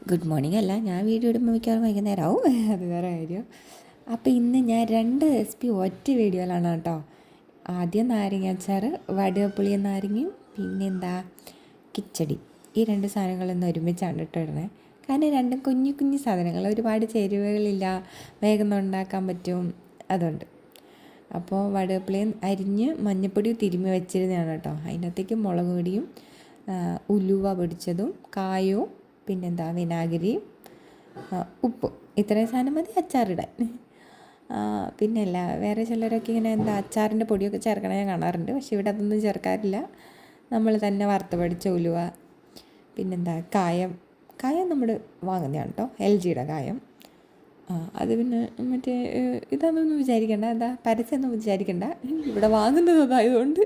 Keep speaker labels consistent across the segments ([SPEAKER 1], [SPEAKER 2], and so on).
[SPEAKER 1] Good morning അല്ല, ഞാൻ video ഇടുമ്പോൾ മിക്കവാറും വൈകുന്നേരമാവും, അത് വേറെ കാര്യം. അപ്പോൾ ഇന്ന് ഞാൻ 2 റെസിപ്പി ഒറ്റ വീഡിയോയിലാണ് കേട്ടോ. ആദ്യം നാരങ്ങ അച്ചാർ, വടുകപ്പുളിയും നാരങ്ങയും, പിന്നെന്താ കിച്ചടി. ഈ 2 സാധനങ്ങളൊന്നും ഒരുമിച്ചാണ് കേട്ടോ ഇടുന്നത്. കാരണം രണ്ടും കുഞ്ഞു കുഞ്ഞു സാധനങ്ങൾ, ഒരുപാട് ചേരുവകളില്ല, വേഗം ഉണ്ടാക്കാൻ പറ്റും, അതുകൊണ്ട്. അപ്പോൾ വടുകപ്പുളിയും അരിഞ്ഞ് മഞ്ഞൾപ്പൊടി തിരുമ്മി വെച്ചിരുന്നതാണ് കേട്ടോ. അതിനകത്തേക്ക് മുളക് പൊടിയും ഉലുവ പൊടിച്ചതും കായവും പിന്നെന്താ വിനാഗിരിയും ഉപ്പും, ഇത്രയും സാധനം മതി അച്ചാറിടാൻ. പിന്നെയല്ല, വേറെ ചിലരൊക്കെ ഇങ്ങനെ എന്താ അച്ചാറിൻ്റെ പൊടിയൊക്കെ ചേർക്കണ ഞാൻ കാണാറുണ്ട്. പക്ഷെ ഇവിടെ അതൊന്നും ചേർക്കാറില്ല. നമ്മൾ തന്നെ വറുത്ത് പൊടിച്ച ഉലുവ, പിന്നെന്താ കായം നമ്മൾ വാങ്ങുന്നതാണ് കേട്ടോ, LGയുടെ കായം. അത് പിന്നെ മറ്റേ ഇതാണെന്നൊന്നും വിചാരിക്കണ്ട, എന്താ പരസ്യമൊന്നും വിചാരിക്കണ്ട, ഇവിടെ വാങ്ങുന്നത് അതായതുകൊണ്ട്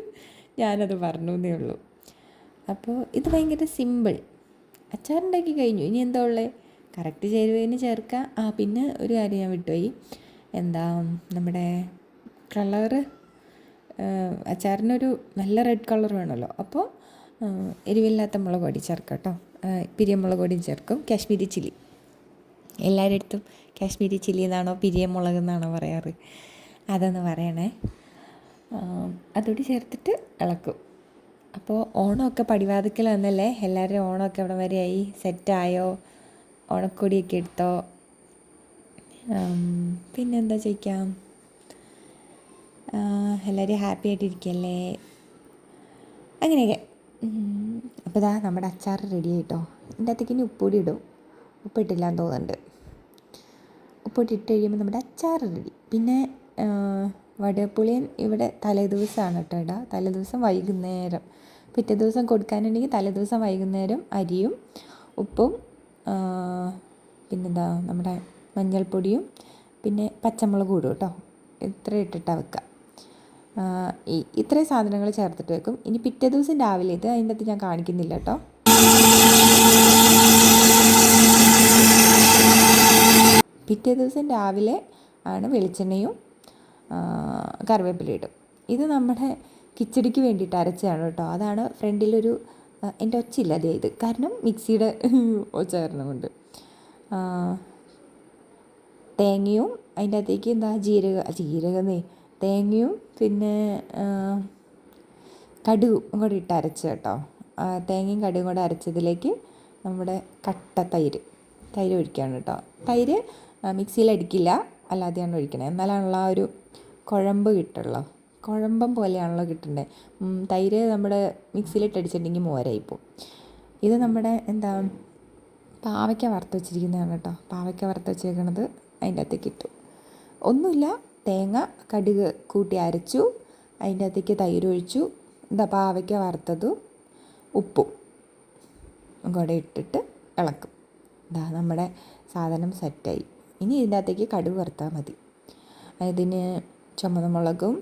[SPEAKER 1] ഞാനത് പറഞ്ഞു എന്നേ ഉള്ളൂ. അപ്പോൾ ഇത് ഭയങ്കര സിമ്പിൾ. അച്ചാറുണ്ടാക്കി കഴിഞ്ഞു, ഇനി എന്താ ഉള്ളത്? കറക്റ്റ് ചേരുവതിന് ചേർക്കാം. പിന്നെ ഒരു കാര്യം ഞാൻ വിട്ടുപോയി, എന്താ നമ്മുടെ കളറ്, അച്ചാറിനൊരു നല്ല റെഡ് കളർ വേണമല്ലോ. അപ്പോൾ എരിവില്ലാത്ത മുളക് പൊടി ചേർക്കാം കേട്ടോ. പിരിയമുളക് പൊടിയും ചേർക്കും. കാശ്മീരി ചില്ലി, എല്ലാവരുടെ അടുത്തും കാശ്മീരി ചില്ലി എന്നാണോ പിരിയമുളക് എന്നാണോ പറയാറ്, അതൊന്ന് പറയണേ. അതുകൂടി ചേർത്തിട്ട് ഇളക്കും. അപ്പോൾ ഓണമൊക്കെ പടിവാതിക്കൽ വന്നല്ലേ, എല്ലാവരും ഓണമൊക്കെ ഇവിടെ വരെയായി, സെറ്റായോ, ഓണക്കൊടിയൊക്കെ എടുത്തോ, പിന്നെന്താ ചോദിക്കാം, എല്ലാവരും ഹാപ്പി ആയിട്ടിരിക്കല്ലേ, അങ്ങനെയൊക്കെ. അപ്പോൾ ഇതാ നമ്മുടെ അച്ചാർ റെഡി ആയിട്ടോ. ഇതിൻ്റെ അകത്തേക്ക് ഇനി ഉപ്പുപൊടി ഇടും. ഉപ്പിട്ടില്ലാന്ന് തോന്നുന്നുണ്ട്. ഉപ്പിട്ട് ഇട്ട് കഴിയുമ്പോൾ നമ്മുടെ അച്ചാർ റെഡി. പിന്നെ വടുകപ്പുളിയൻ ഇവിടെ തലേദിവസമാണ് കേട്ടോ ഇടുക. തലേദിവസം വൈകുന്നേരം, പിറ്റേ ദിവസം കൊടുക്കാനുണ്ടെങ്കിൽ തലേദിവസം വൈകുന്നേരം അരിയും ഉപ്പും പിന്നെന്താ നമ്മുടെ മഞ്ഞൾപ്പൊടിയും പിന്നെ പച്ചമുളക് ഇടും കേട്ടോ. ഇത്ര ഇട്ടിട്ടാണ് വെക്കുക. ഇത്രയും സാധനങ്ങൾ ചേർത്തിട്ട് വെക്കും. ഇനി പിറ്റേ ദിവസം രാവിലെ, ഇത് അതിൻ്റെ അകത്ത് ഞാൻ കാണിക്കുന്നില്ല കേട്ടോ. പിറ്റേ ദിവസം രാവിലെ ആണ് വെളിച്ചെണ്ണയും കറിവേപ്പിലയും ഇടും. ഇത് നമ്മുടെ കിച്ചടിക്ക് വേണ്ടിയിട്ട് അരച്ചതാണ് കേട്ടോ. അതാണ് ഫ്രണ്ടിലൊരു എൻ്റെ ഒച്ചയില്ല അതേ ഇത്, കാരണം മിക്സിയുടെ ഒച്ച കാരണം കൊണ്ട്. തേങ്ങയും അതിൻ്റെ അകത്തേക്ക് എന്താ ജീരകന്നേ തേങ്ങയും പിന്നെ കടുകും കൂടെ ഇട്ട് അരച്ച് കേട്ടോ. തേങ്ങയും കടുകും കൂടെ അരച്ചതിലേക്ക് നമ്മുടെ കട്ട തൈര് ഒഴിക്കുകയാണ് കേട്ടോ. തൈര് മിക്സിയിൽ അടിക്കില്ല, അല്ലാതെയാണ് ഒഴിക്കണത്. എന്നാലാണല്ലോ ആ ഒരു കുഴമ്പ് കിട്ടുള്ളൂ. കുഴമ്പം പോലെയാണല്ലോ കിട്ടണ്ടേ. തൈര് നമ്മുടെ മിക്സിയിലിട്ട് അടിച്ചിട്ടുണ്ടെങ്കിൽ മോരായിപ്പോവും. ഇത് നമ്മുടെ എന്താ പാവയ്ക്ക വറുത്ത് വെച്ചിരിക്കുന്നതാണ് കേട്ടോ. പാവയ്ക്ക വറുത്ത് വെച്ചേക്കണത് അതിൻ്റെ അകത്തേക്ക് ഇട്ടു. ഒന്നുമില്ല, തേങ്ങ കടുക് കൂട്ടി അരച്ചു, അതിൻ്റെ അകത്തേക്ക് തൈര് ഒഴിച്ചു, എന്താ പാവയ്ക്ക വറുത്തതും ഉപ്പും കൂടെ ഇട്ടിട്ട് ഇളക്കും. ഇതാ നമ്മുടെ സാധനം സെറ്റായി. ഇനി ഇതിൻ്റെ അകത്തേക്ക് കടുക് വറുത്താൽ മതി. അതിന് ചുമന്ന മുളകും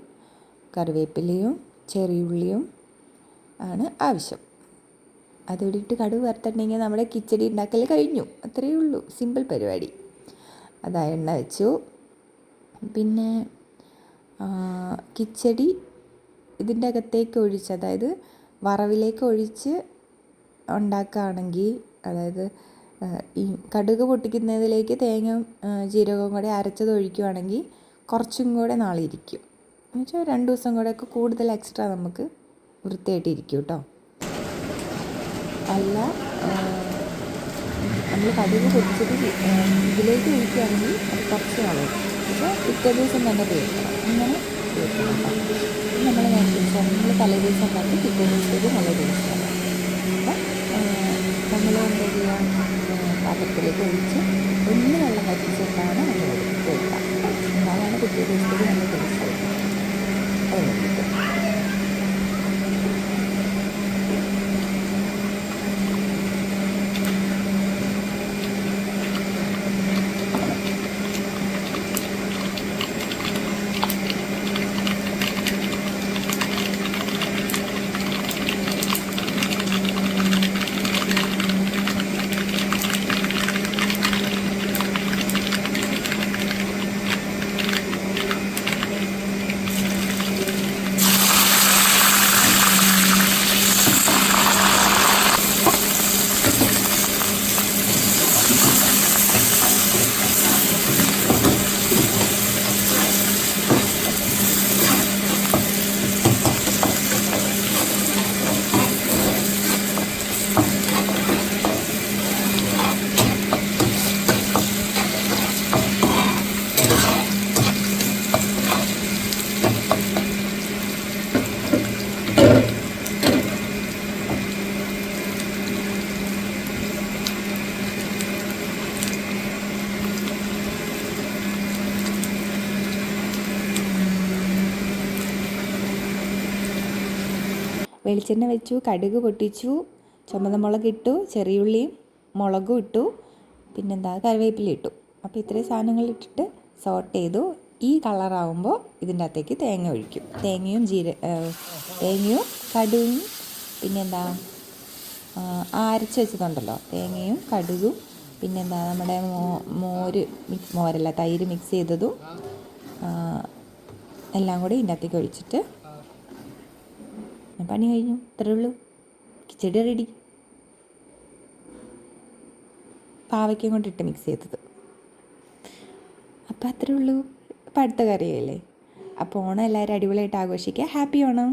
[SPEAKER 1] കറിവേപ്പിലയും ചെറിയുള്ളിയും ആണ് ആവശ്യം. അതിട്ട് കടുക് വറുത്തിട്ടുണ്ടെങ്കിൽ നമ്മുടെ കിച്ചടി ഉണ്ടാക്കൽ കഴിഞ്ഞു. അത്രയേ ഉള്ളൂ, സിമ്പിൾ പരിപാടി. അതാ എണ്ണ വെച്ചു. പിന്നെ കിച്ചടി ഇതിൻ്റെ അകത്തേക്ക് ഒഴിച്ച്, അതായത് വറവിലേക്ക് ഒഴിച്ച് ഉണ്ടാക്കുകയാണെങ്കിൽ, അതായത് ഈ കടുക് പൊട്ടിക്കുന്നതിലേക്ക് തേങ്ങയും ജീരകവും കൂടെ അരച്ചത് ഒഴിക്കുകയാണെങ്കിൽ കുറച്ചും കൂടെ നാളിരിക്കും. എന്നുവെച്ചാൽ 2 ദിവസം കൂടെയൊക്കെ കൂടുതൽ എക്സ്ട്രാ നമുക്ക് വൃത്തിയായിട്ടിരിക്കും കേട്ടോ. അല്ല, നമ്മൾ കടുക് പൊട്ടിച്ചിട്ട് ഇതിലേക്ക് ഒഴിക്കുകയാണെങ്കിൽ അത് കുറച്ച് നാളും, പക്ഷേ പിറ്റേ ദിവസം തന്നെ തേക്കണം. അങ്ങനെ തേക്കണം കേട്ടോ. നമ്മൾ നമ്മൾ തലേ ദിവസം ഉണ്ടാക്കി പിറ്റേ ദിവസത്തേക്ക് നല്ല ടേസ്റ്റാണ്. അപ്പം നമ്മൾ എന്താ ചെയ്യുക, പാത്രത്തിലേക്ക് ഒഴിച്ച് ഒന്ന് വെള്ളം വറ്റിച്ചിട്ടാണ് നമ്മൾ തേക്കുക. എന്നാലാണ് പിറ്റേ ദിവസത്തേക്ക് നല്ല ടേസ്റ്റ് ആയിട്ട് അത് വേണ്ടിയിട്ട്. വെളിച്ചെണ്ണ വെച്ചു, കടുക് പൊട്ടിച്ചു, ചുമന്ന മുളക് ഇട്ടു, ചെറിയുള്ളിയും മുളകും ഇട്ടു, പിന്നെന്താ കറിവേപ്പില ഇട്ടു. അപ്പോൾ ഇത്രയും സാധനങ്ങൾ ഇട്ടിട്ട് സോട്ട് ചെയ്തു. ഈ കളറാവുമ്പോൾ ഇതിൻ്റെ അകത്തേക്ക് തേങ്ങ ഒഴിക്കും. തേങ്ങയും തേങ്ങയും കടുകും പിന്നെന്താ അരച്ച് വെച്ചതുണ്ടല്ലോ, തേങ്ങയും കടുകും പിന്നെന്താ നമ്മുടെ മോരല്ല തൈര് മിക്സ് ചെയ്തതും എല്ലാം കൂടി ഇതിൻ്റെ അകത്തേക്ക് ഒഴിച്ചിട്ട് പണി കഴിഞ്ഞു. ഇത്രയേ ഉള്ളൂ, കിച്ചടി റെഡി. പാവയ്ക്കും കൊണ്ടിട്ട് മിക്സ് ചെയ്തത്. അപ്പോൾ അത്രയേ ഉള്ളൂ. അപ്പോൾ അടുത്ത കറിയല്ലേ. അപ്പോൾ ഓണം എല്ലാവരും അടിപൊളിയായിട്ട് ആഘോഷിക്കുക. ഹാപ്പി ഓണം.